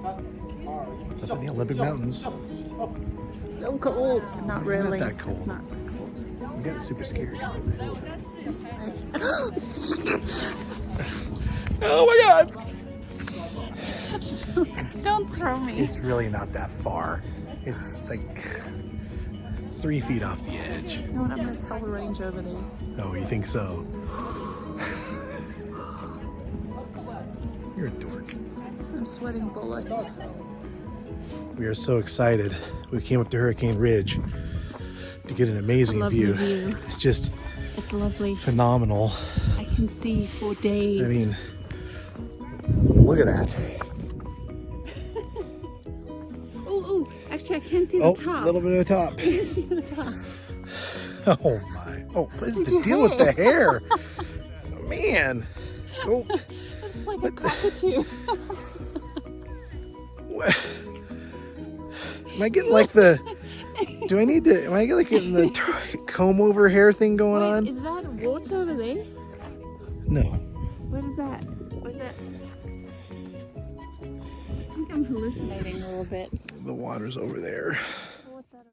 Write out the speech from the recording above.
Up in the Olympic Mountains. So cold. Not really. Not that cold. It's not that cold. I'm getting super scared. Oh my god! Don't throw me. It's really not that far. It's like 3 feet off the edge. You know what? I'm gonna tell the ranger over there. Oh, you think so? You're a dork. I'm sweating bullets. We are so excited. We came up to Hurricane Ridge to get an amazing Lovely view. It's just It's lovely. phenomenal. I can see for days. I mean, look at that. Oh, actually, I can see Oh, the top. a little bit of the top. I can see the top. Oh my. Oh, what is Did the you deal with the hate? hair? Man. Oh, It's like a What the- cockatoo. what? Am I getting like the... Do I need to... Am I like getting the comb over hair thing going Wait, on? is that water over there? No. What is that? Where's that? I think I'm hallucinating a little bit. The water's over there.